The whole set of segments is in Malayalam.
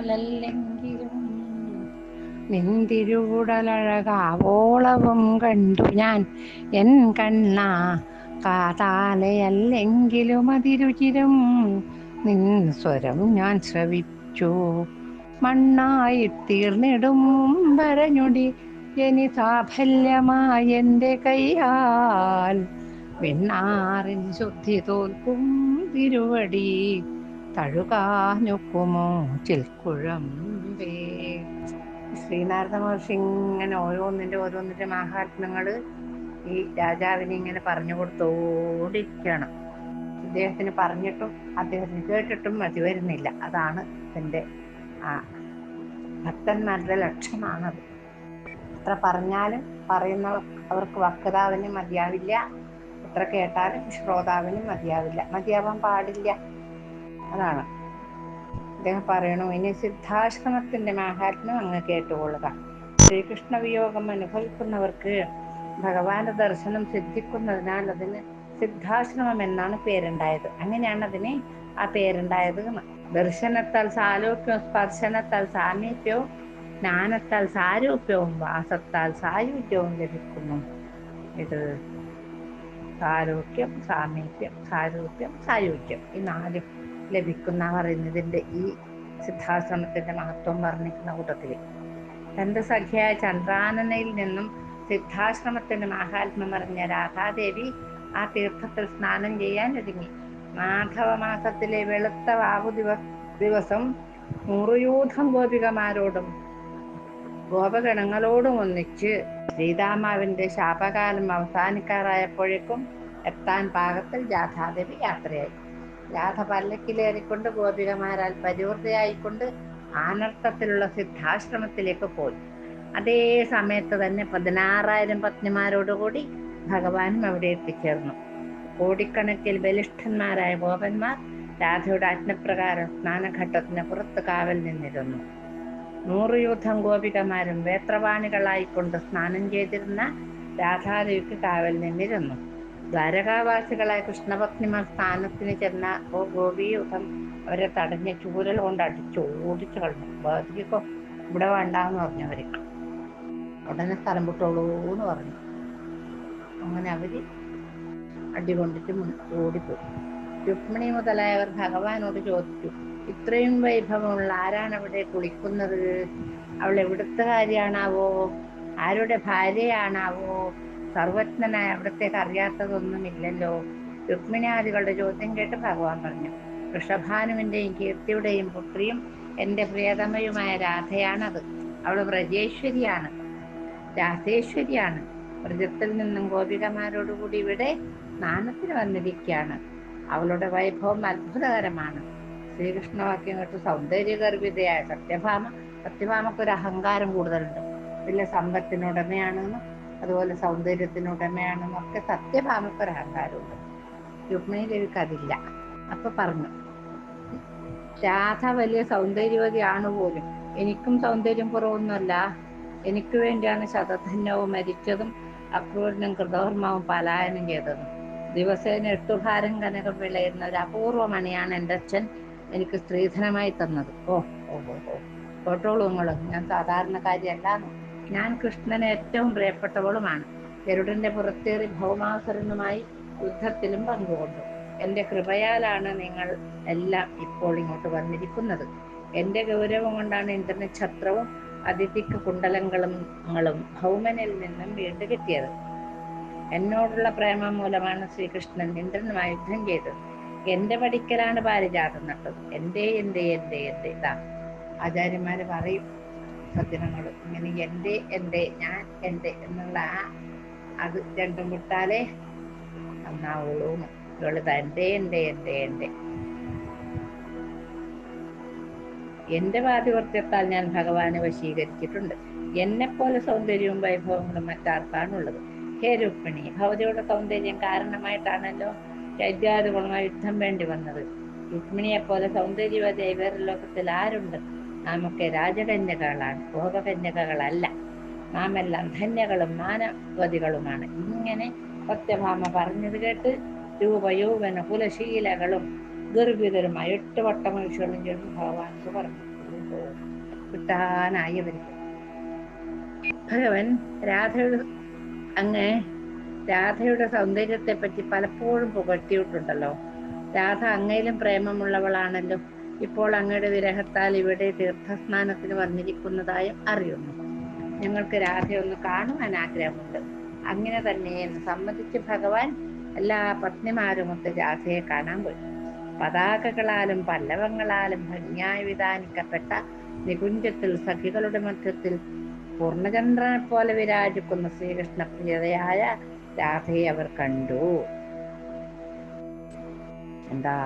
കണ്ടാലല്ലെങ്കിലും നിന്തിരുവുടലഴകാവോളവും കണ്ടു ഞാൻ എൻ കണ്ണ കാതാലയല്ലെങ്കിലും അതിരുചിരം നിൻ സ്വരം ഞാൻ ശ്രവിച്ചു. മണ്ണായി തീർന്നിടും വരഞ്ഞൊടി ജനി സാഫല്യമായെൻ്റെ കൈയാൽ വിണ്ണാറിൻ ശുദ്ധി തോൽക്കും തിരുവടി തഴുകാനൊക്കുമോ ചിൽക്കുഴമ്പേ. ശ്രീനാരദ മഹർഷി ഇങ്ങനെ ഓരോന്നിൻ്റെ മഹാത്മ്യങ്ങൾ ഈ രാജാവിനെ ഇങ്ങനെ പറഞ്ഞു കൊടുത്തോണ്ടിരിക്കുകയാണ്. അദ്ദേഹത്തിന് പറഞ്ഞിട്ടും അദ്ദേഹത്തിന് കേട്ടിട്ടും മതി വരുന്നില്ല. അതാണ് എൻ്റെ ഭക്തന്മാരുടെ ലക്ഷണമാണത്. എത്ര പറഞ്ഞാലും അവർക്ക് വക്താവിന് മതിയാവില്ല, എത്ര കേട്ടാലും ശ്രോതാവിന് മതിയാവില്ല, മതിയാവാൻ പാടില്ല. അതാണ് അദ്ദേഹം പറയണു. ഇനി സിദ്ധാശ്രമത്തിന്റെ മാഹാത്മ്യം അങ്ങ് കേട്ടുകൊള്ളുക. ശ്രീകൃഷ്ണ വിയോഗം അനുഭവിക്കുന്നവർക്ക് ഭഗവാന്റെ ദർശനം സിദ്ധിക്കുന്നതിനാൽ അതിന് സിദ്ധാശ്രമം എന്നാണ് പേരുണ്ടായത്. അങ്ങനെയാണ് അതിന് ആ പേരുണ്ടായത്. ദർശനത്താൽ സാലോക്യവും സ്പർശനത്താൽ സാമീപ്യവും ജ്ഞാനത്താൽ സാരൂപ്യവും വാസത്താൽ സായുജ്യവും ലഭിക്കുന്നു. ഇത് സാലോക്യം, സാമീപ്യം, സാരൂപ്യം, സായുജ്യം ഈ നാലും ലഭിക്കുന്ന പറയുന്നതിൻ്റെ ഈ സിദ്ധാശ്രമത്തിന്റെ മഹത്വം വർണ്ണിക്കുന്ന കൂട്ടത്തിൽ തന്റെ സഖ്യായ ചന്ദ്രാനനയിൽ നിന്നും സിദ്ധാശ്രമത്തിന്റെ മാഹാത്മ്യം അറിഞ്ഞ രാധാദേവി ആ തീർത്ഥത്തിൽ സ്നാനം ചെയ്യാൻ ഒരുങ്ങി. മാധവമാസത്തിലെ വെളുത്ത വാവു ദിവസം 100 യൂഥം ഗോപികമാരോടും ഗോപഗണങ്ങളോടും ഒന്നിച്ച് ശ്രീരാമാവിന്റെ ശാപകാലം അവസാനിക്കാറായപ്പോഴേക്കും എത്താൻ പാകത്തിൽ രാധാദേവി യാത്രയായി. രാധ പല്ലക്കിലേറിക്കൊണ്ട് ഗോപികമാരാൽ പരിവൃതയായിക്കൊണ്ട് ആനർത്തത്തിലുള്ള സിദ്ധാശ്രമത്തിലേക്ക് പോയി. അതേ സമയത്ത് തന്നെ 16,000 പത്നിമാരോടുകൂടി ഭഗവാനും അവിടെ എത്തിച്ചേർന്നു. കോടിക്കണക്കിൽ ബലിഷ്ഠന്മാരായ ഗോപന്മാർ രാധയുടെ ആജ്ഞപ്രകാരം സ്നാനഘട്ടത്തിന് പുറത്ത് കാവൽ നിന്നിരുന്നു. 100 യൂഥം ഗോപികമാരും വേത്രവാണികളായിക്കൊണ്ട് സ്നാനം ചെയ്തിരുന്ന രാധാദേവിക്ക് കാവൽ നിന്നിരുന്നു. ദ്വാരകാവാസികളായ കൃഷ്ണഭക്തിമാർ സ്ഥാനത്തിന് ചെന്ന ഗോപീയൂഥം അവരെ തടഞ്ഞ് ചൂരൽ കൊണ്ട് ഓടിച്ചു കളഞ്ഞു. ബാധിക്കോ ഇവിടെ വേണ്ടാന്ന് പറഞ്ഞവര് ഉടനെ സ്ഥലം വിട്ടോളൂ എന്ന് പറഞ്ഞു. അങ്ങനെ അവര് അടികൊണ്ടിട്ട് ഓടിപ്പോയി. രുക്മിണി മുതലായവർ ഭഗവാനോട് ചോദിച്ചു, ഇത്രയും വൈഭവമുള്ള ആരാണ് അവിടെ കുളിക്കുന്നത്? അവൾ എവിടുത്തുകാരിയാണാവോ? ആരുടെ ഭാര്യയാണാവോ? സർവജ്ഞനായ അവിടത്തേക്ക് അറിയാത്തതൊന്നുമില്ലല്ലോ. രുക്മിണിയാദികളുടെ ചോദ്യം കേട്ട് ഭഗവാൻ പറഞ്ഞു, വൃഷഭാനുവിന്റെയും കീർത്തിയുടെയും പുത്രിയും എൻ്റെ പ്രിയതമയുമായ രാധയാണത്. അവൾ വ്രജേശ്വരിയാണ്, രാധേശ്വരിയാണ്. വ്രജത്തിൽ നിന്നും ഗോപികമാരോടുകൂടി ഇവിടെ സ്നാനത്തിന് വന്നിരിക്കുകയാണ്. അവളുടെ വൈഭവം അത്ഭുതകരമാണ്. ശ്രീകൃഷ്ണവാക്യം കേട്ട് സൗന്ദര്യഗർഭിതയായ സത്യഭാമക്കൊരു അഹങ്കാരം കൂടുതലുണ്ട്. വലിയ സമ്പത്തിനുടമയാണെന്നും അതുപോലെ സൗന്ദര്യത്തിനുടമയാണെന്നും ഒക്കെ സത്യഭാമക്കൊരു അഹങ്കാരമുണ്ട്. രുക്മിണി ദേവിക്ക് അതില്ല. അപ്പൊ പറഞ്ഞു, രാധ വലിയ സൗന്ദര്യവതിയാണ് പോലും. എനിക്കും സൗന്ദര്യം കുറവൊന്നുമല്ല. എനിക്ക് വേണ്ടിയാണ് ശതധന്യവും മരിച്ചതും അക്രൂരനും കൃതകർമാവും പലായനം ചെയ്തതും. ദിവസേന 8 ഭാരം കനകം വിളയുന്ന ഒരു അപൂർവ മണിയാണ് എൻ്റെ അച്ഛൻ എനിക്ക് സ്ത്രീധനമായി തന്നത്. കേട്ടോളൂ നിങ്ങൾ, ഞാൻ സാധാരണക്കാരിയല്ല. ഞാൻ കൃഷ്ണന് ഏറ്റവും പ്രിയപ്പെട്ടവളുമാണ്. ഗരുഡന്റെ പുറത്തേറി ഭൗമാസുരനുമായി യുദ്ധത്തിലും പങ്കുകൊണ്ടു. എൻ്റെ കൃപയാലാണ് നിങ്ങൾ എല്ലാം ഇപ്പോൾ ഇങ്ങോട്ട് വന്നിരിക്കുന്നത്. എൻ്റെ ഗൗരവം കൊണ്ടാണ് ഇന്ദ്രന് ഛത്രവും അതിഥിക്ക് കുണ്ടലങ്ങളും ഭൗമനിൽ നിന്നും വീണ്ടു കിട്ടിയത്. എന്നോടുള്ള പ്രേമം മൂലമാണ് ശ്രീകൃഷ്ണൻ ഇന്ദ്രനുമായി യുദ്ധം ചെയ്തത്. എൻ്റെ പടിക്കലാണ് പാരിജാതം നട്ടത്. എൻ്റെ ഇതാ ആചാര്യന്മാര് പറയും സജ്ജനങ്ങൾ ഇങ്ങനെ എൻ്റെ ഞാൻ എൻ്റെ എന്നുള്ള അത് രണ്ടും വിട്ടാലേ നന്നാവുള്ളൂ. ഇവളിത് എൻ്റെ പാതിവൃത്യത്താൽ ഞാൻ ഭഗവാനെ വശീകരിച്ചിട്ടുണ്ട്. എന്നെപ്പോലെ സൗന്ദര്യവും വൈഭവങ്ങളും മറ്റാർക്കാണുള്ളത്? ഹേ രുക്മിണി, ഭവതിയുടെ സൗന്ദര്യം കാരണമായിട്ടാണല്ലോ ചൈത്യാദികളുമായി യുദ്ധം വേണ്ടി വന്നത്. രുക്മിണിയെപ്പോലെ സൗന്ദര്യവതിയായി വേറെ ലോകത്തിൽ ആരുണ്ട്? നാമൊക്കെ രാജകന്യകളാണ്, ഭോഗകന്യകകളല്ല. നാം എല്ലാം ധന്യകളും മാനവതികളുമാണ്. ഇങ്ങനെ സത്യഭാമ പറഞ്ഞത് കേട്ട് രൂപയൗവന കുലശീലകളും ഗർഭിതരുമായി 8 വട്ടമഹിഷികളും ചേർന്ന് ഭഗവാനോട് പറഞ്ഞു, കിട്ടാനായി അവർക്ക്. ഭഗവൻ രാധയുടെ അങ്ങ് രാധയുടെ സൗന്ദര്യത്തെ പറ്റി പലപ്പോഴും പുകഴ്ത്തിയിട്ടുണ്ടല്ലോ. രാധ അങ്ങയിലും പ്രേമമുള്ളവളാണല്ലോ. ഇപ്പോൾ അങ്ങയുടെ വിരഹത്താൽ ഇവിടെ തീർത്ഥസ്നാനത്തിന് വന്നിരിക്കുന്നതായും അറിയുന്നു. ഞങ്ങൾക്ക് രാധയൊന്ന് കാണുവാൻ ആഗ്രഹമുണ്ട്. അങ്ങനെ തന്നെ എന്ന് സമ്മതിച്ച് ഭഗവാൻ എല്ലാ പത്നിമാരുമൊത്ത് രാധയെ കാണാൻ പോയി. പതാകകളാലും പല്ലവങ്ങളാലും ഭംഗിയായി വിധാനിക്കപ്പെട്ട നികുഞ്ചത്തിൽ സഖികളുടെ മധ്യത്തിൽ പൂർണ്ണചന്ദ്രനെ പോലെ വിരാജിക്കുന്ന ശ്രീകൃഷ്ണ പ്രിയതയായ രാധയെ അവർ കണ്ടു. എന്താ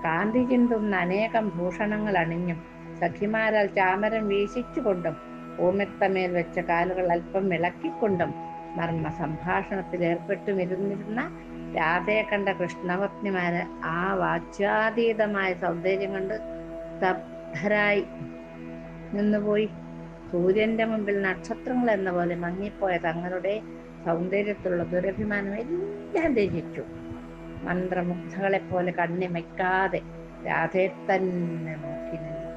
കാന്തി ചിന്തുന്ന അനേകം ഭൂഷണങ്ങൾ അണിഞ്ഞും സഖിമാരാൽ ചാമരം വീശിച്ചുകൊണ്ടും ഭൂമിത്തമേൽ വെച്ച കാലുകൾ അല്പം ഇളക്കിക്കൊണ്ടും മർമ്മ സംഭാഷണത്തിൽ ഏർപ്പെട്ടുമിരുന്നിരുന്ന രാധയെ കണ്ട കൃഷ്ണപത്നിമാര് ആ വാച്യാതീതമായ സൗന്ദര്യം കണ്ട് സ്തബ്ധരായി നിന്നുപോയി. സൂര്യന്റെ മുമ്പിൽ നക്ഷത്രങ്ങൾ എന്ന പോലെ മങ്ങിപ്പോയ തങ്ങളുടെ സൗന്ദര്യത്തിലുള്ള ദുരഭിമാനം എല്ലാം ത്യജിച്ചു. മന്ത്രമുഗ്ധകളെ പോലെ കണ്ണിമയ്ക്കാതെ രാധയെ തന്നെ നോക്കി നിന്നു.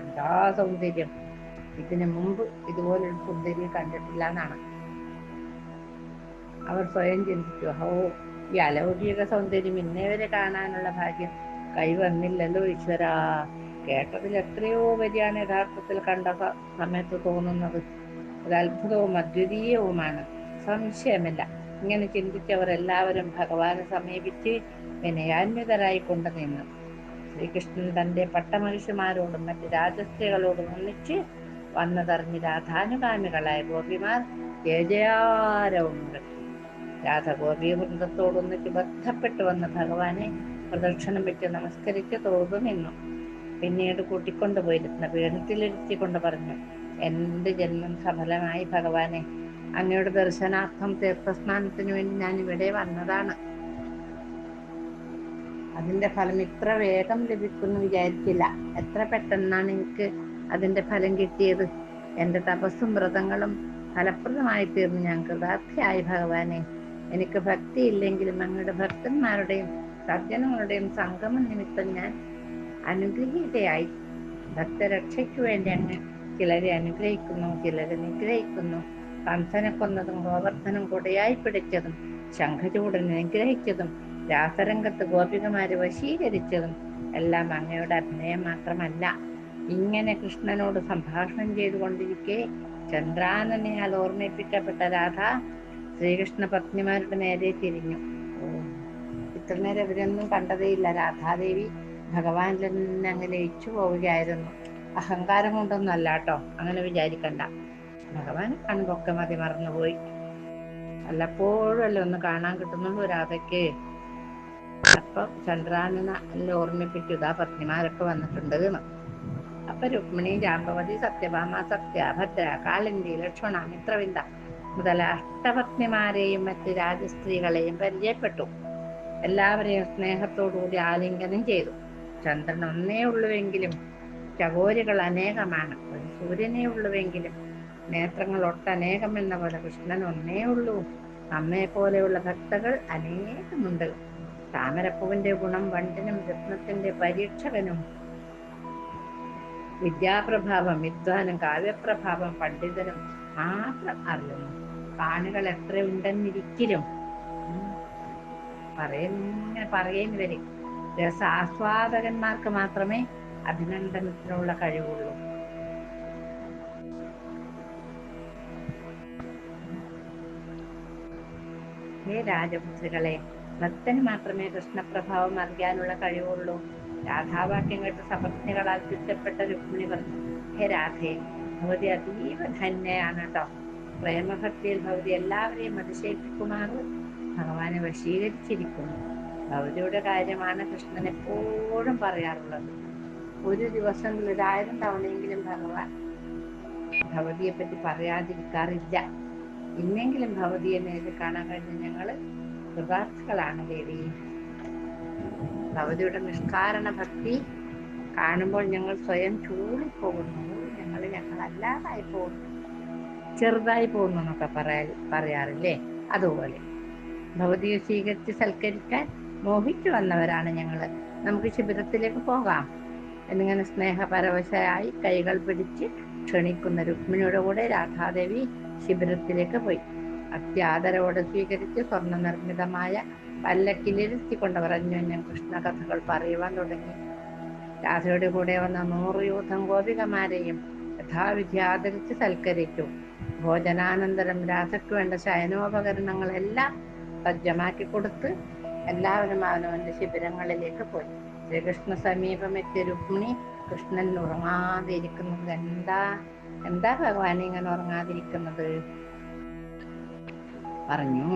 എന്താ സൗന്ദര്യം! ഇതിനു മുമ്പ് ഇതുപോലൊരു സുന്ദരിയെ കണ്ടിട്ടില്ല എന്നാണ് അവർ സ്വയം ചിന്തിച്ചു. ഈ അലൗകിക സൗന്ദര്യം ഇന്നേ വരെ കാണാനുള്ള ഭാഗ്യം കൈവന്നില്ലല്ലോ ഈശ്വര. കേട്ടതിൽ എത്രയോ വരിയാണ് യഥാർത്ഥത്തിൽ കണ്ട സമയത്ത് തോന്നുന്നത്. ഒരു അത്ഭുതവും അദ്വിതീയവുമാണ്, സംശയമില്ല. ഇങ്ങനെ ചിന്തിച്ചവർ എല്ലാവരും ഭഗവാനെ സമീപിച്ച് വിനയാന്വിതരായി കൊണ്ടു നിന്നു. ശ്രീകൃഷ്ണൻ തന്റെ പട്ടമഹിഷിമാരോടും മറ്റ് രാജസ്ത്രീകളോടും ഒന്നിച്ച് വന്നതറിഞ്ഞ് രാധാനുഗാമികളായ ഗോപിമാർ ജയജയാരവുമുണ്ട്. രാധ ഗോപി വൃന്ദത്തോടൊന്നിച്ച് ബന്ധപ്പെട്ടു വന്ന ഭഗവാനെ പ്രദക്ഷിണം വെച്ച് നമസ്കരിച്ച് തൊഴുതു നിന്നു. പിന്നീട് കൂട്ടിക്കൊണ്ടുപോയിരുന്ന പീഠത്തിലിരുത്തിക്കൊണ്ട് പറഞ്ഞു, എന്റെ ജന്മം സഫലമായി ഭഗവാനെ. അങ്ങയുടെ ദർശനാർത്ഥം തീർത്ഥസ്നാനത്തിനു വേണ്ടി ഞാൻ ഇവിടെ വന്നതാണ്. അതിന്റെ ഫലം ഇത്ര വേഗം ലഭിക്കുമെന്ന് വിചാരിച്ചില്ല. എത്ര പെട്ടെന്നാണ് എനിക്ക് അതിന്റെ ഫലം കിട്ടിയത്. എന്റെ തപസ്സും വ്രതങ്ങളും ഫലപ്രദമായി തീർന്ന് ഞാൻ കൃതാർത്ഥയായി ഭഗവാനെ. എനിക്ക് ഭക്തിയില്ലെങ്കിലും അങ്ങയുടെ ഭക്തന്മാരുടെയും സജ്ജനങ്ങളുടെയും സംഗമ നിമിത്തം ഞാൻ അനുഗ്രഹീതയായി. ഭക്തരക്ഷയ്ക്കു വേണ്ടി അങ്ങ് ചിലരെ അനുഗ്രഹിക്കുന്നു, ചിലരെ നിഗ്രഹിക്കുന്നു. കംസനെ കൊന്നതും ഗോവർദ്ധനം കൊടയായി പിടിച്ചതും ശംഖചൂടനെ നിഗ്രഹിച്ചതും രാസരംഗത്ത് ഗോപികമാരെ വശീകരിച്ചതും എല്ലാം അങ്ങയുടെ അഭിനയം മാത്രമല്ല. ഇങ്ങനെ കൃഷ്ണനോട് സംഭാഷണം ചെയ്തുകൊണ്ടിരിക്കെ ചന്ദ്രാനനയാൽ ഓർമ്മിപ്പിക്കപ്പെട്ട രാധ ശ്രീകൃഷ്ണ പത്നിമാരുടെ നേരെ തിരിഞ്ഞു. ഇത്ര നേരം ഇവരൊന്നും കണ്ടതേയില്ല. രാധാദേവി ഭഗവാനിൽ തന്നെ അങ്ങ് ലയിച്ചു പോവുകയായിരുന്നു. അഹങ്കാരം കൊണ്ടൊന്നും അല്ല കേട്ടോ, അങ്ങനെ വിചാരിക്കണ്ട. ഭഗവാൻ കൺപൊക്കെ മതി മറന്നുപോയി. വല്ലപ്പോഴും അല്ല ഒന്ന് കാണാൻ കിട്ടുന്നുള്ളൂ രാധയ്ക്ക്. അപ്പൊ ചന്ദ്രാനന എല്ലാം ഓർമ്മിപ്പിച്ചു, ഇതാ പത്നിമാരൊക്കെ വന്നിട്ടുണ്ട് എന്ന്. അപ്പൊ രുക്മിണി, ജാമ്പവതി, സത്യഭാമ, സത്യ, ഭദ്ര, കാളിന്തി, ലക്ഷ്മണ, മിത്രവിന്ദ മുതല അഷ്ടപത്നിമാരെയും മറ്റ് രാജസ്ത്രീകളെയും പരിചയപ്പെട്ടു. എല്ലാവരെയും സ്നേഹത്തോടുകൂടി ആലിംഗനം ചെയ്തു. ചന്ദ്രൻ ഒന്നേ ഉള്ളുവെങ്കിലും ചകോരികൾ അനേകമാണ്. ഒരു സൂര്യനേ ഉള്ളുവെങ്കിലും നേത്രങ്ങൾ ഒട്ടനേകം എന്ന പോലെ കൃഷ്ണൻ ഒന്നേ ഉള്ളൂ. നമ്മെ പോലെയുള്ള ഭക്തകൾ അനേകമുണ്ട്. താമരപ്പൂവിന്റെ ഗുണം വണ്ടിനും രത്നത്തിന്റെ പരീക്ഷകനും വിദ്യാപ്രഭാവം വിദ്വാനും കാവ്യപ്രഭാവം പണ്ഡിതനും മാത്രം അറിയുന്നു. കാണികൾ എത്ര ഉണ്ടെന്നിരിക്കലും പറയുന്നു വരും. രസാസ്വാദകന്മാർക്ക് മാത്രമേ അഭിനന്ദനത്തിനുള്ള കഴിവുള്ളൂ. ഹേ രാജപുത്രികളെ, ഭക്തന് മാത്രമേ കൃഷ്ണപ്രഭാവം അറിയാനുള്ള കഴിവുള്ളൂ. രാധാവാക്യം കേട്ട് സപത്നികളാൽ ചുറ്റപ്പെട്ട രുക്മിണി പറഞ്ഞു, ഹേ രാധേ, ഭഗവതി അതീവ ധന്യയാണ് കേട്ടോ. പ്രേമഭക്തിയിൽ ഭഗവതി എല്ലാവരെയും അതിശയിപ്പിക്കുമാറ് ഭഗവാനെ വശീകരിച്ചിരിക്കുന്നു. ഭഗവതിയുടെ കാര്യമാണ് കൃഷ്ണൻ എപ്പോഴും പറയാറുള്ളത്. ഒരു ദിവസങ്ങളിൽ 1000 തവണയെങ്കിലും ഭഗവാൻ ഭഗവതിയെ പറ്റി പറയാതിരിക്കാറില്ല. ഇന്നെങ്കിലും ഭഗവതിയെ നേരിൽ കാണാൻ കഴിഞ്ഞ ഞങ്ങള് കൃതാർത്ഥകളാണ് ദേവി. ഭഗവതിയുടെ നിഷ്കാരണ ഭക്തി കാണുമ്പോൾ ഞങ്ങൾ സ്വയം ചൂടിപ്പോകുന്നു. ഞങ്ങളല്ലാതായി പോകുന്നു, ചെറുതായി പോകുന്നു എന്നൊക്കെ പറയാറില്ലേ? അതുപോലെ ഭഗവതിയെ സ്വീകരിച്ച് സൽക്കരിക്കാൻ മോഹിച്ചു വന്നവരാണ് ഞങ്ങള്. നമുക്ക് ശിബിരത്തിലേക്ക് പോകാം. എന്നിങ്ങനെ സ്നേഹപരവശയായി കൈകൾ പിടിച്ച് ക്ഷണിക്കുന്ന രുക്മിണിയുടെ കൂടെ രാധാദേവി ശിബിരത്തിലേക്ക് പോയി. അത്യാദരവോടെ സ്വീകരിച്ച് സ്വർണ്ണ നിർമ്മിതമായ പല്ലക്കിലിരുത്തിക്കൊണ്ടവർ അന്യോന്യം കൃഷ്ണകഥകൾ പറയുവാൻ തുടങ്ങി. രാധയുടെ കൂടെ വന്ന 100 യൂഥം ഗോപികമാരെയും യഥാവിധി ആദരിച്ച് സൽക്കരിച്ചു. ഭോജനാനന്തരം രാധയ്ക്ക് വേണ്ട ശയനോപകരണങ്ങളെല്ലാം സജ്ജമാക്കി കൊടുത്ത് എല്ലാവരും അവനവന്റെ ശിബിരങ്ങളിലേക്ക് പോയി. ശ്രീകൃഷ്ണ സമീപമെത്തിയ രുക്മിണി കൃഷ്ണൻ ഉറങ്ങാതിരിക്കുന്നത് എന്താ ഭഗവാൻ ഇങ്ങനെ ഉറങ്ങാതിരിക്കുന്നത് പറഞ്ഞു.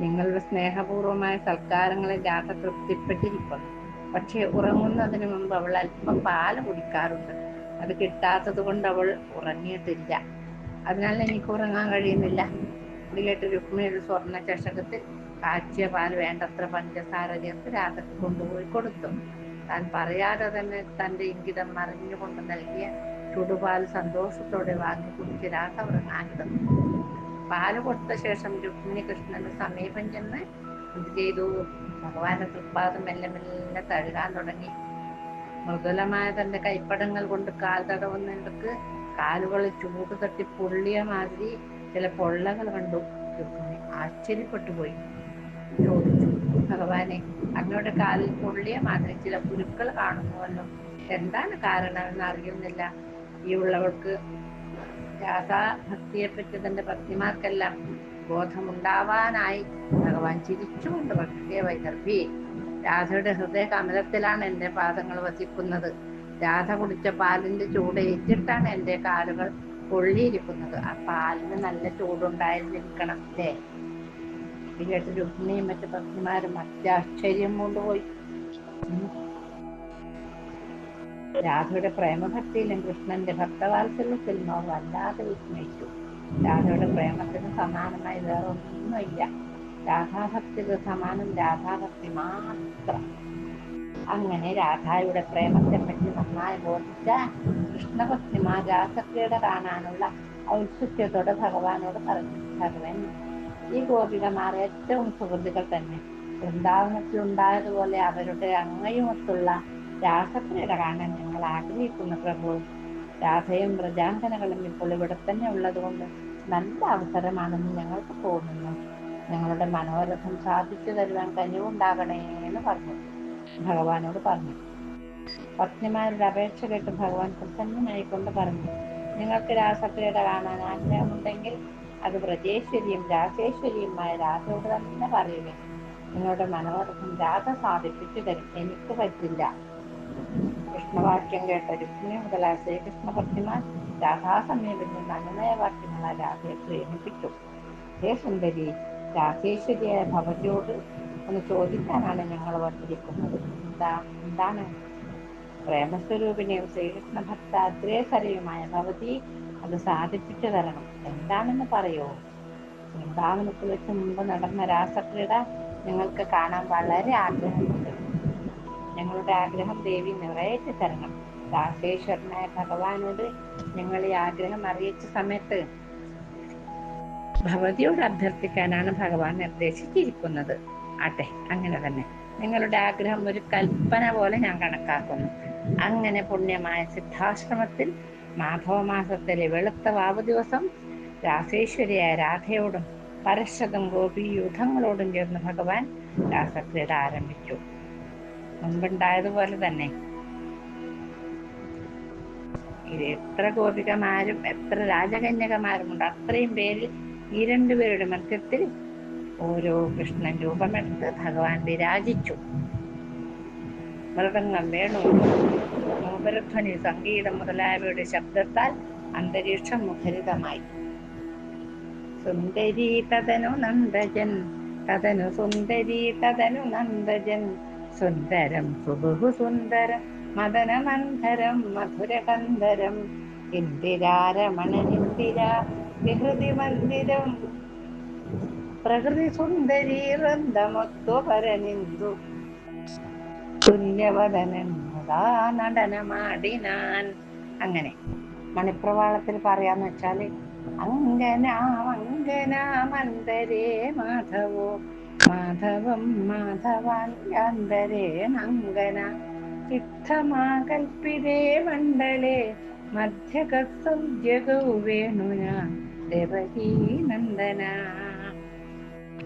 നിങ്ങളുടെ സ്നേഹപൂർവമായ സൽക്കാരങ്ങളിൽ രാധ തൃപ്തിപ്പെട്ടിരിക്കുന്നു. പക്ഷെ ഉറങ്ങുന്നതിന് മുമ്പ് അവൾ അല്പം പാല് കുടിക്കാറുണ്ട്. അത് കിട്ടാത്തത് കൊണ്ട് അവൾ ഉറങ്ങിയിട്ടില്ല. അതിനാൽ എനിക്ക് ഉറങ്ങാൻ കഴിയുന്നില്ല. ഇത് കേട്ട് രുക്മിണി ഒരു സ്വർണ്ണ ചഷകത്തിൽ കാച്ചിയ പാൽ വേണ്ടത്ര പഞ്ചസാര ചേർത്ത് രാധക്ക് കൊണ്ടുപോയി കൊടുത്തു. താൻ പറയാതെ തന്നെ തന്റെ ഇംഗിതം അറിഞ്ഞുകൊണ്ട് നൽകിയ ചുടുപാൽ സന്തോഷത്തോടെ വാങ്ങി കുടിച്ച് രാധ ഉറങ്ങാൻ കിടന്നു. പാല് കൊടുത്ത ശേഷം രുക്മിണി കൃഷ്ണന്റെ സമീപം ചെന്ന് എന്ത് ചെയ്തു? ഭഗവാന്റെ തൃപ്പാദം മെല്ലെ മെല്ലെ തഴുകാൻ തുടങ്ങി. മൃദുലമായ തന്റെ കൈപ്പടങ്ങൾ കൊണ്ട് കാൽ തടവുന്നിടക്ക് കാലുകളിൽ ചൂട് തട്ടി പൊള്ളിയ മാതിരി ചില പൊള്ളകൾ കണ്ടു. രുക്മിണി ആശ്ചര്യപ്പെട്ടു പോയി. ചോദിച്ചു, ഭഗവാനെ, അങ്ങയുടെ കാലിൽ പൊള്ളിയ മാതിരി ചില കുരുക്കൾ കാണുന്നുവല്ലോ, എന്താണ് കാരണമെന്ന് അറിയുന്നില്ല. ഈ ഉള്ളവൾക്ക് രാധാഭക്തിയെപ്പറ്റി തന്റെ ഭക്തിമാർക്കെല്ലാം ബോധമുണ്ടാവാനായി ഭഗവാൻ ചിരിച്ചുകൊണ്ട് ഭക്തിയെ വൈദർഭി, രാധയുടെ ഹൃദയ കമലത്തിലാണ് എന്റെ പാദങ്ങൾ വസിക്കുന്നത്. രാധ കുടിച്ച പാലിന്റെ ചൂട് ഏറ്റിട്ടാണ് എന്റെ കാലുകൾ പൊള്ളിയിരിക്കുന്നത്. ആ പാലിന് നല്ല ചൂടുണ്ടായിരുന്നിരിക്കണം അല്ലേ? ഇത് കേട്ട് രുക്മിണിയും മറ്റു ഭക്തിമാരും അത്യാശ്ചര്യം കൊണ്ടുപോയി. രാധയുടെ പ്രേമഭക്തിയിലും കൃഷ്ണന്റെ ഭക്തവാത്സല്യത്തിലും അവർ വല്ലാതെ വിസ്മയിച്ചു. രാധയുടെ പ്രേമത്തിന് സമാനമായി വേറൊന്നുമില്ല. രാധാഭക്തിക്ക് സമാനം രാധാഭക്തി മാത്രം. അങ്ങനെ രാധായുടെ പ്രേമത്തെ പറ്റി നന്നായി ബോധിച്ച കൃഷ്ണഭക്തിമാർ രാസക്രീഡ കാണാനുള്ള ഔത്സുക്യത്തോടെ ഭഗവാനോട് പറഞ്ഞു. ഭഗവാൻ, ഈ ഗോപികമാർ ഏറ്റവും സുഹൃത്തുക്കൾ തന്നെ. വൃന്ദാവനത്തിൽ ഉണ്ടായതുപോലെ അവരുടെ അങ്ങയുമൊത്തുള്ള രാസക്രീഡ കാണാൻ ഞങ്ങൾ ആഗ്രഹിക്കുന്നു പ്രഭു. രാധയും വ്രജാങ്കനകളും ഇപ്പോൾ ഇവിടെ തന്നെ ഉള്ളതുകൊണ്ട് നല്ല അവസരമാണെന്ന് ഞങ്ങൾക്ക് തോന്നുന്നു. ഞങ്ങളുടെ മനോരഥം സാധിച്ചു തരുവാൻ കനിവുണ്ടാകണേ എന്ന് ഭഗവാനോട് പറഞ്ഞു. പത്നിമാരുടെ അപേക്ഷ കേട്ട് ഭഗവാൻ പ്രസന്നനായിക്കൊണ്ട് പറഞ്ഞു, നിങ്ങൾക്ക് രാസക്രീഡ കാണാൻ ആഗ്രഹമുണ്ടെങ്കിൽ അത് വ്രജേശ്വരിയും രാസേശ്വരിയുമായ രാധയോട് തന്നെ പറയുക. നിങ്ങളുടെ മനോരഥം രാധ സാധിപ്പിച്ചു തരും, എനിക്ക് പറ്റില്ല. കൃഷ്ണവാക്യം കേട്ട രുക്മിണി മുതലായ ശ്രീകൃഷ്ണ ഭക്തിമാർ രാധാസമീപം നിന്ന് അനുനയവാക്യങ്ങളെ രാധയെ പ്രേമിപ്പിച്ചു. ഹേ സുന്ദരി, രാസേശ്വരിയായ ഭവതിയോട് ഒന്ന് ചോദിക്കാനാണ് ഞങ്ങൾ വന്നിരിക്കുന്നത്. എന്താണ്? പ്രേമസ്വരൂപിനെയും ശ്രീകൃഷ്ണ ഭക്ത അഗ്രേസരയുമായ ഭവതി അത് സാധിപ്പിച്ചു തരണം. എന്താണെന്ന് പറയൂ. വൃന്ദാവനത്തിൽ വെച്ച് മുമ്പ് നടന്ന രാസക്രീഡ ഞങ്ങൾക്ക് കാണാൻ വളരെ ആഗ്രഹമുണ്ട്. ഞങ്ങളുടെ ആഗ്രഹം ദേവി നിറവേറ്റി തരണം. രാസേശ്വരനായ ഭഗവാനോട് ഞങ്ങൾ ഈ ആഗ്രഹം അറിയിച്ച സമയത്ത് ഭഗവതിയോട് അഭ്യർത്ഥിക്കാനാണ് ഭഗവാൻ നിർദ്ദേശിച്ചിരിക്കുന്നത്. ആട്ടെ, അങ്ങനെ തന്നെ. നിങ്ങളുടെ ആഗ്രഹം ഒരു കൽപ്പന പോലെ ഞാൻ കണക്കാക്കുന്നു. അങ്ങനെ പുണ്യമായ സിദ്ധാശ്രമത്തിൽ മാധവമാസത്തിലെ വെളുത്ത വാവു ദിവസം രാസേശ്വരിയായ രാധയോടും പരശതം ഗോപീയൂഥങ്ങളോടും ചേർന്ന് ഭഗവാൻ രാസക്രീഡ ആരംഭിച്ചു. മുൻപുണ്ടായതുപോലെ തന്നെ എത്ര ഗോപികമാരും എത്ര രാജകന്യകമാരുമുണ്ട്, അത്രയും പേരിൽ ഈ രണ്ടുപേരുടെ മധ്യത്തിൽ ഓരോ കൃഷ്ണൻ രൂപമെടുത്ത് ഭഗവാൻ വിരാജിച്ചു. മൃദംഗം, വേണു, നൂപരധ്വനി, സംഗീതം മുതലായവയുടെ ശബ്ദത്താൽ അന്തരീക്ഷം മുഖരിതമായി. സുന്ദരി തതനു നന്ദജൻ, തതനു സുന്ദരി തതനു നന്ദജൻ, സുന്ദരം സുബഹു സുന്ദരം മദനമന്ധരം മധുരകന്ധരം, ഇന്ദിരാരമണനിന്ദിര വിഹൃതി മന്ദിരം, പ്രകൃതി സുന്ദരീ വൃന്ദമൊത്തുപരനിന്ദു തുല്യവദനൻ മുതാ നടനമാടിനാൻ. അങ്ങനെ മണിപ്രവാളത്തിൽ പറയാന്ന് വെച്ചാല് അങ്കനാമങ്കനാമന്തരേ മാധവോ മാധവം മാധവാൻ അന്തരേ നങ്കന ഇത്തമാകൽപ്പിതേ മണ്ഡലേ മധ്യകസ്തൗ ജഗൗ വേണുന ദേവകീ നന്ദന.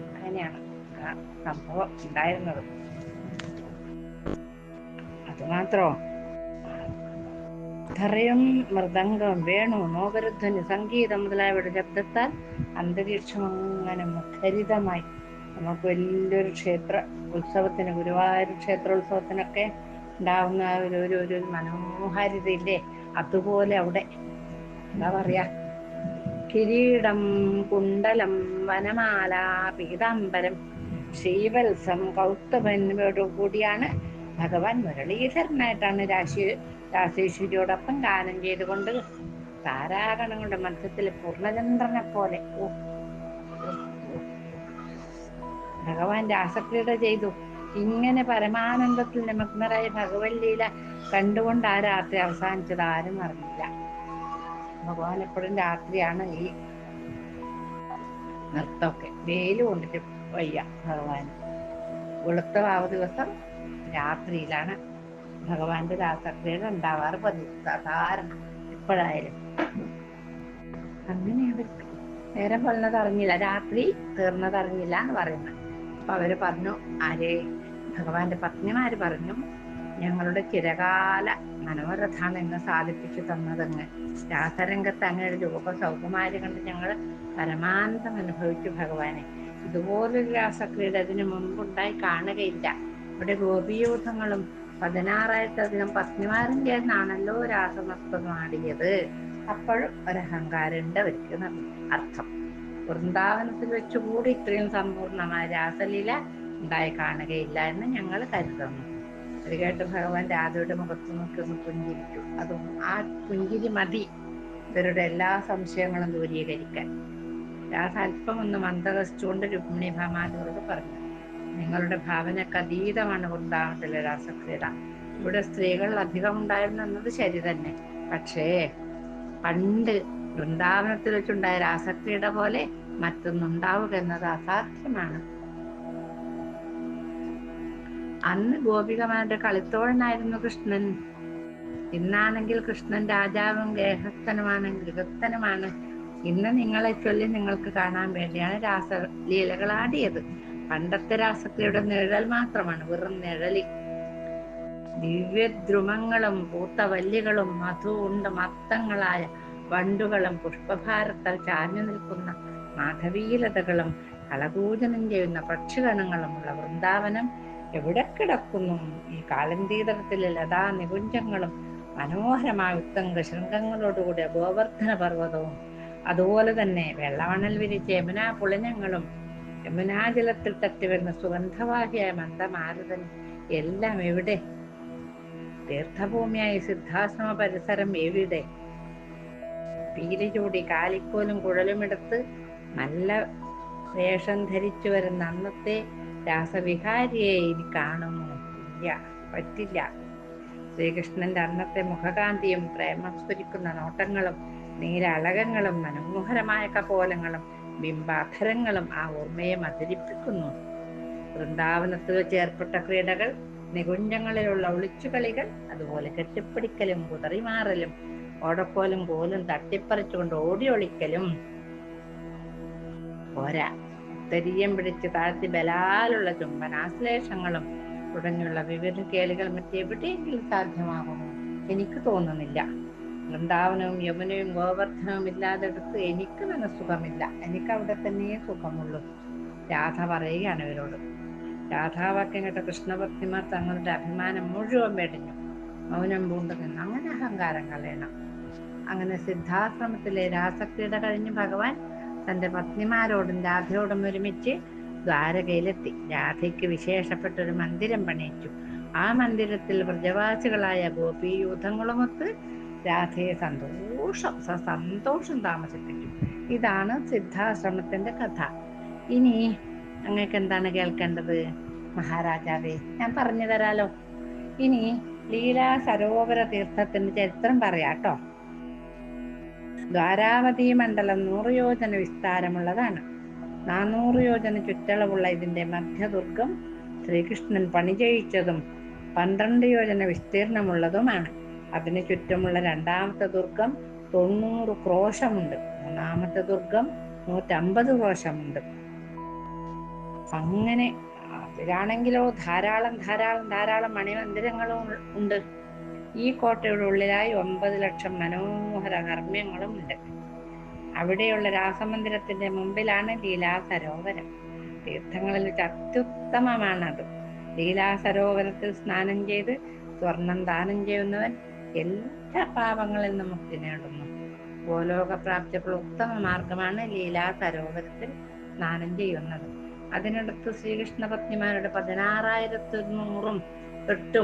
അങ്ങനെയാണ് ആ സംഭവം ഉണ്ടായിരുന്നത്. അതുമാത്രോ, ധറയും മൃദംഗം, വേണു, നോപരുധ്വനി, സംഗീതം മുതലായവയുടെ ശബ്ദത്താൽ അന്തരീക്ഷം അങ്ങനെ മുഖരിതമായി. നമുക്ക് വലിയൊരു ക്ഷേത്ര ഉത്സവത്തിന്, ഗുരുവായൂർ ക്ഷേത്രോത്സവത്തിനൊക്കെ ഉണ്ടാവുന്ന ഒരു മനോഹാരിതയില്ലേ, അതുപോലെ അവിടെ എന്താ പറയാ, കിരീടം, കുണ്ടലം, വനമാല, പീതാംബരം, ശ്രീവത്സം, കൗസ്തുഭൻ എന്നിവയോടു കൂടിയാണ് ഭഗവാൻ മുരളീധരനായിട്ടാണ് രാശേശ്വരിയോടൊപ്പം ഗാനം ചെയ്തുകൊണ്ട് താരാഗണങ്ങളുടെ മധ്യത്തിൽ പൂർണ്ണചന്ദ്രനെ പോലെ ഭഗവാൻ രാസക്രീഡ ചെയ്തു. ഇങ്ങനെ പരമാനന്ദത്തിൽ നിമഗ്നരായ ഭഗവത് ലീല കണ്ടുകൊണ്ട് ആ രാത്രി അവസാനിച്ചത് ആരും അറിഞ്ഞില്ല. ഭഗവാൻ എപ്പോഴും രാത്രിയാണ് ഈ നൃത്തമൊക്കെ. വെയില് കൊണ്ടിട്ട് വയ്യ ഭഗവാൻ. വെളുത്ത വാവ് ദിവസം രാത്രിയിലാണ് ഭഗവാന്റെ രാസക്രീഡ ഉണ്ടാവാറ് പതിവ്, സാധാരണ എപ്പോഴായാലും. അങ്ങനെ അവർക്ക് നേരം കൊള്ളത് അറിഞ്ഞില്ല, രാത്രി തീർന്നത് അറിഞ്ഞില്ല എന്ന് പറയുന്നത്. അപ്പൊ അവര് പറഞ്ഞു, ആര് ഭഗവാന്റെ പത്നിമാര് പറഞ്ഞു, ഞങ്ങളുടെ ചിരകാല മനോരഥാണ് ഇന്ന് സാധിപ്പിച്ചു തന്നതെന്ന്. രാസരംഗത്ത് അങ്ങയുടെ രൂപ സൗകുമാരി കണ്ട് ഞങ്ങൾ പരമാനന്ദം അനുഭവിച്ചു ഭഗവാനെ. ഇതുപോലൊരു രാസക്രീഡ അതിനു മുമ്പുണ്ടായി കാണുകയില്ല. ഇവിടെ ഗോപിയൂഥങ്ങളും 16,000-ലധികം പത്നിമാരും ചേർന്നാണല്ലോ രാസനൃത്തം ആടിയത്. അപ്പോഴും ഒരഹങ്കാരമുണ്ട് അവർക്ക് അർത്ഥം. വൃന്ദാവനത്തിൽ വെച്ചുകൂടി ഇത്രയും സമ്പൂർണമായ രാസലീല ഉണ്ടായി കാണുകയില്ല എന്ന് ഞങ്ങൾ കരുതുന്നു. അത് കേട്ട് ഭഗവാൻ രാധയുടെ മുഖത്ത് നോക്കി ഒന്ന് പുഞ്ചിരിച്ചു. അതും ആ പുഞ്ചിരി മതി ഇവരുടെ എല്ലാ സംശയങ്ങളും ദൂരീകരിക്കാൻ. രാധ അല്പം ഒന്ന് മന്ദഹസിച്ചുകൊണ്ട് രുക്മിണി ഭാമാതിയോട് പറഞ്ഞു, നിങ്ങളുടെ ഭാവനക്ക് അതീതമാണ് വൃന്ദാവനത്തിലെ രാസക്രീഡ. ഇവിടെ സ്ത്രീകൾ അധികം ഉണ്ടായിരുന്നു എന്നത് ശരി തന്നെ. പക്ഷേ പണ്ട് വൃന്ദാവനത്തിൽ വെച്ചുണ്ടായ രാസക്രീഡ പോലെ മറ്റൊന്നുണ്ടാവുക എന്നത് അസാധ്യമാണ്. അന്ന് ഗോപികമാരുടെ കളിത്തോഴനായിരുന്നു കൃഷ്ണൻ. ഇന്നാണെങ്കിൽ കൃഷ്ണൻ രാജാവും ഗൃഹസ്ഥനുമാണ്. ഇന്ന് നിങ്ങളെ ചൊല്ലി നിങ്ങൾക്ക് കാണാൻ വേണ്ടിയാണ് രാസലീലകൾ ആടിയത്. പണ്ടത്തെ രാസക്രിയയുടെ നിഴൽ മാത്രമാണ്, വെറും നിഴലി. ദിവ്യദ്രുമങ്ങളും പൂത്തവല്ലികളും മധു ഉണ്ട് മത്തങ്ങളായ വണ്ടുകളും പുഷ്പഭാരത്താൽ ചാഞ്ഞു നിൽക്കുന്ന മാധവീലതകളും കളകൂജനം ചെയ്യുന്ന പക്ഷിഗണങ്ങളുമുള്ള വൃന്ദാവനം എവിടെ കിടക്കുന്നു? ഈ കാലന്തീതരത്തിലെ ലതാ നികുഞ്ചങ്ങളും മനോഹരമായ ഉത്തങ്ക ശൃംഗങ്ങളോടുകൂടിയ ഗോവർദ്ധന പർവ്വതവും അതുപോലെ തന്നെ വെള്ളമണൽ വിരിച്ച യമുനാ പുളിനങ്ങളും യമുനാജലത്തിൽ തട്ടി വരുന്ന സുഗന്ധവാഹിയായ മന്ദമാരുതൻ എല്ലാം എവിടെ? തീർത്ഥഭൂമിയായ സിദ്ധാശ്രമ പരിസരം എവിടെ? പീലി ചൂടി കാലിക്കോലും കുഴലുമെടുത്ത് നല്ല വേഷം ധരിച്ചു വരുന്ന അന്നത്തെ രാസവിഹാരിയെ ഇനി കാണുന്നു? ഇല്ല, പറ്റില്ല. ശ്രീകൃഷ്ണന്റെ അന്നത്തെ മുഖകാന്തിയും പ്രേമസ്ഫുരിക്കുന്ന നോട്ടങ്ങളും നീരളകങ്ങളും മനോഹരമായ കപോലങ്ങളും ബിംബാധരങ്ങളും ആ ഓർമ്മയെ മധുരിപ്പിക്കുന്നു. വൃന്ദാവനത്തിൽ വെച്ച് ഏർപ്പെട്ട ക്രീഡകൾ, നികുഞ്ചങ്ങളിലുള്ള ഒളിച്ചുകളികൾ, അതുപോലെ കെട്ടിപ്പിടിക്കലും കുതറിമാറലും ഓടക്കോലും കോലും തട്ടിപ്പറിച്ചുകൊണ്ട് ഓടി ഒളിക്കലും പോരാ, ഉത്തരീയം പിടിച്ച് താഴ്ത്തി ബലാലുള്ള ചുംബനാശ്ലേഷങ്ങളും തുടങ്ങിയുള്ള വിവിധ കേളികൾ മറ്റെവിടെയെങ്കിലും സാധ്യമാകുന്നു? എനിക്ക് തോന്നുന്നില്ല. വൃന്ദാവനവും യമുനയും ഗോവർദ്ധനവും ഇല്ലാതെടുത്ത് എനിക്ക് മനസ്സുഖമില്ല. എനിക്ക് അവിടെ തന്നെ സുഖമുള്ളൂ. രാധ പറയുകയാണ് ഇവരോട്. രാധാവാക്യം കേട്ട കൃഷ്ണഭക്തിമാർ തങ്ങളുടെ അഭിമാനം മുഴുവൻ വെടിഞ്ഞു മൗനം പൂണ്ടു നിന്ന്. അങ്ങനെ അഹങ്കാരം കളയണം. അങ്ങനെ സിദ്ധാശ്രമത്തിലെ രാസക്രീഡ കഴിഞ്ഞ് ഭഗവാൻ തന്റെ പത്നിമാരോടും രാധയോടും ഒരുമിച്ച് ദ്വാരകയിലെത്തി. രാധയ്ക്ക് വിശേഷപ്പെട്ടൊരു മന്ദിരം പണിയിച്ചു. ആ മന്ദിരത്തിൽ വ്രജവാസികളായ ഗോപീയൂഥങ്ങളുമൊത്ത് രാധയെ സന്തോഷം താമസിപ്പിച്ചു. ഇതാണ് സിദ്ധാശ്രമത്തിന്റെ കഥ. ഇനി അങ്ങക്ക് എന്താണ് കേൾക്കേണ്ടത് മഹാരാജാവേ? ഞാൻ പറഞ്ഞു തരാലോ. ഇനി ലീലാ സരോവര തീർത്ഥത്തിന്റെ ചരിത്രം പറയാട്ടോ. ദ്വാരാവതി മണ്ഡലം 100 യോജന വിസ്താരമുള്ളതാണ്. 400 യോജന ചുറ്റളവുള്ള ഇതിന്റെ മധ്യദുർഗം ശ്രീകൃഷ്ണൻ പണി ചെയ്യിച്ചതും 12 യോജന വിസ്തീർണമുള്ളതുമാണ്. അതിന് ചുറ്റുമുള്ള രണ്ടാമത്തെ ദുർഗം 90 ക്രോശമുണ്ട്. മൂന്നാമത്തെ ദുർഗം 150 ക്രോശമുണ്ട്. അങ്ങനെ അതിലാണെങ്കിലോ ധാരാളം മണിമന്ദിരങ്ങളും ഉണ്ട്. ഈ കോട്ടയുടെ ഉള്ളിലായി 9 ലക്ഷം മനോഹര കർമ്മ്യങ്ങളും ഉണ്ട്. അവിടെയുള്ള രാസമന്ദിരത്തിന്റെ മുമ്പിലാണ് ലീലാ സരോവരം. തീർത്ഥങ്ങളിൽ വെച്ച് അത്യുത്തമമാണത്. ലീലാ സരോവരത്തിൽ സ്നാനം ചെയ്ത് സ്വർണം ദാനം ചെയ്യുന്നവൻ എല്ലാ പാപങ്ങളിൽ നിന്നും മുക്തി നേടുന്നു. ഗോലോക പ്രാപ്തിക്കുള്ള ഉത്തമ മാർഗമാണ് ലീലാ സരോവരത്തിൽ സ്നാനം ചെയ്യുന്നത്. അതിനടുത്ത് ശ്രീകൃഷ്ണ പത്നിമാരുടെ 16,108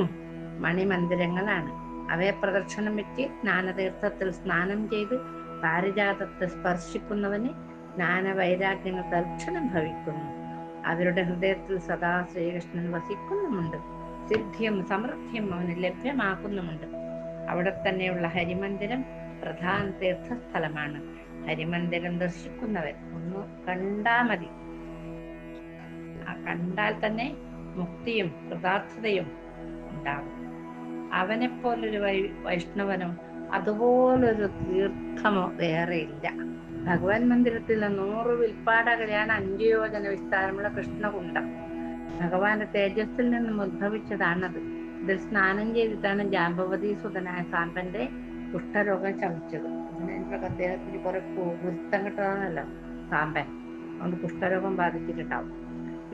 മണിമന്ദിരങ്ങളാണ്. അവയെ പ്രദക്ഷിണം വെച്ച് സ്നാനതീർത്ഥത്തിൽ സ്നാനം ചെയ്ത് പാരിജാതത്തെ സ്പർശിക്കുന്നവന് ജ്ഞാനവൈരാഗ്യങ്ങൾ തൽക്ഷണം ഭവിക്കുന്നു. അവരുടെ ഹൃദയത്തിൽ സദാ ശ്രീകൃഷ്ണൻ വസിക്കുന്നുമുണ്ട്. സിദ്ധിയും സമൃദ്ധിയും അവന് ലഭ്യമാക്കുന്നുമുണ്ട്. അവിടെ തന്നെയുള്ള ഹരിമന്ദിരം പ്രധാന തീർത്ഥസ്ഥലമാണ്. ഹരിമന്ദിരം ദർശിക്കുന്നവൻ ഒന്ന് കണ്ടാ മതി. കണ്ടാൽ തന്നെ മുക്തിയും കൃതാർത്ഥതയും ഉണ്ടാകും. അവനെപ്പോലൊരു വൈഷ്ണവനോ അതുപോലൊരു തീർത്ഥമോ വേറെ ഇല്ല. ഭഗവാൻ മന്ദിരത്തിലെ 100 വിൽപ്പാടകലെയാണ് 5 യോജന വിസ്താരമുള്ള കൃഷ്ണകുണ്ഡം. ഭഗവാന്റെ തേജസ്സിൽ നിന്നും ഉദ്ഭവിച്ചതാണത്. ഇതിൽ സ്നാനം ചെയ്തിട്ടാണ് ജാമ്പവതി സുതനായ സാമ്പന്റെ കുഷ്ഠരോഗം ശമിച്ചത്. അതിനൊക്കെ അദ്ദേഹത്തിന് കുറെ ഗുരുത്തം കിട്ടതാണല്ലോ സാമ്പൻ, അതുകൊണ്ട് കുഷ്ഠരോഗം ബാധിച്ചിട്ടുണ്ടാവും.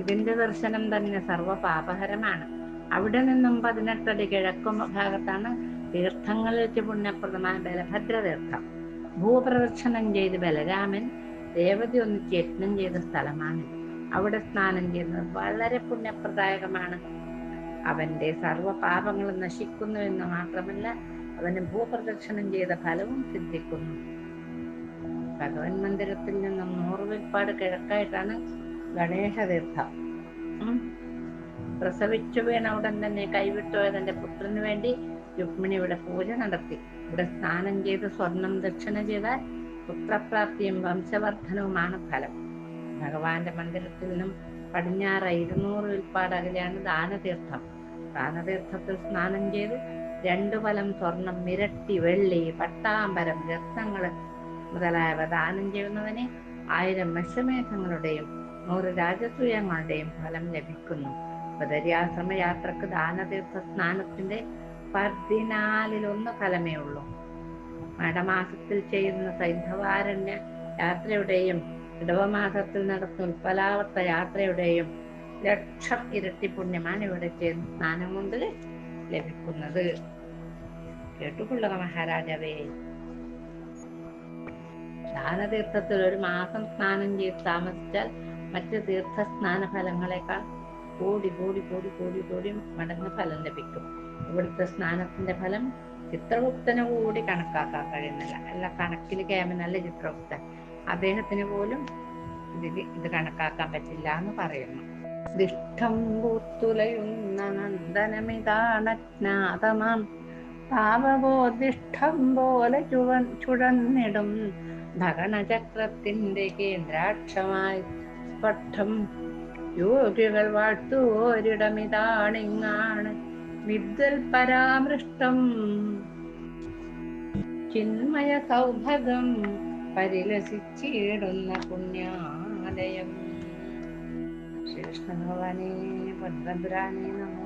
ഇതിന്റെ ദർശനം തന്നെ സർവപാപഹരമാണ്. അവിടെ നിന്നും 18 അടി കിഴക്കും ഭാഗത്താണ് തീർത്ഥങ്ങളിൽ വെച്ച് പുണ്യപ്രദമായ ബലഭദ്ര തീർത്ഥം. ഭൂപ്രദക്ഷിണം ചെയ്ത് ബലരാമൻ രേവതി ഒന്നിച്ച് യജ്ഞം ചെയ്ത സ്ഥലമാണ്. അവിടെ സ്നാനം ചെയ്യുന്നത് വളരെ പുണ്യപ്രദായകമാണ്. അവന്റെ സർവപാപങ്ങളും നശിക്കുന്നു എന്ന് മാത്രമല്ല, അവന് ഭൂപ്രദക്ഷിണം ചെയ്ത ഫലവും സിദ്ധിക്കുന്നു. ഭഗവൻ മന്ദിരത്തിൽ നിന്നും 100 വിൽപ്പാട് കിഴക്കായിട്ടാണ് ഗണേശ തീർത്ഥം. പ്രസവിച്ചു വീണ ഉടൻ തന്നെ കൈവിട്ടുപോയ തന്റെ പുത്രന് വേണ്ടി രുക്മിണി ഇവിടെ പൂജ നടത്തി. ഇവിടെ സ്നാനം ചെയ്ത് സ്വർണം ദക്ഷിണ ചെയ്താൽ പുത്രപ്രാപ്തിയും വംശവർദ്ധനവുമാണ് ഫലം. ഭഗവാന്റെ മന്ദിരത്തിൽ നിന്നും പടിഞ്ഞാറ് 200 വിൽപ്പാട് അകലെയാണ് ദാനതീർത്ഥം. ദാനതീർത്ഥത്തിൽ സ്നാനം ചെയ്ത് 2 ഫലം സ്വർണം, മിരട്ടി, വെള്ളി, പട്ടാമ്പരം, രത്നങ്ങൾ മുതലായവ ദാനം ചെയ്യുന്നവന് 1000 അശ്വമേധങ്ങളുടെയും 100 രാജസൂയങ്ങളുടെയും ഫലം ലഭിക്കുന്നു. ബദരിയാശ്രമ യാത്രക്ക് ദാനതീർത്ഥ സ്നാനത്തിന്റെ 14 ഫലമേ ഉള്ളൂ. മടമാസത്തിൽ ചെയ്യുന്ന സൈന്ധവാരണ്യ യാത്രയുടെയും ഇടവമാസത്തിൽ നടത്തുന്ന ഉൽപ്പലാവർത്ത യാത്രയുടെയും 1,00,000 ഇരട്ടി പുണ്യമാണ് ഇവിടെ ചെയ്യുന്ന സ്നാനം കൊണ്ട് ലഭിക്കുന്നത്. കേട്ടുകൊള്ളുക മഹാരാജാവേ. ദാനതീർത്ഥത്തിൽ 1 മാസം സ്നാനം ചെയ്ത് താമസിച്ചാൽ മറ്റ് തീർത്ഥ സ്നാന ഫലങ്ങളെക്കാൾ കോടി മടങ്ങ് ഫലം ലഭിക്കും. ഇവിടുത്തെ സ്നാനത്തിന്റെ ഫലം ചിത്രഗുപ്തന് കൂടി കണക്കാക്കാൻ കഴിയുന്നില്ല. അല്ല, കണക്കിൽ കേമനല്ല ചിത്രഗുപ്തൻ. അദ്ദേഹത്തിന് പോലും ഇത് കണക്കാക്കാൻ പറ്റില്ല എന്ന് പറയുന്നു. ദിഷ്ടം പൂത്തുലയുന്ന നന്ദനമിതാണജ്ഞാതമാം പാവബോധിഷ്ടം പോലെ ചുഴന്നിടും ഭഗണചക്രത്തിന്റെ കേന്ദ്രാക്ഷമായി സ്പഷ്ടം യോഗികൾ വാഴ്ത്തുവോരിടമിതാണിങ്ങാണ് വിദ്വൽ പരാമൃഷ്ടം ചിന്മയ സൗഭഗം പരിലസിച്ചിടുന്ന പുണ്യാലയം. ശ്രീകൃഷ്ണ ഭഗവാനേ, പൊൻതമ്പുരാനേ നമോ.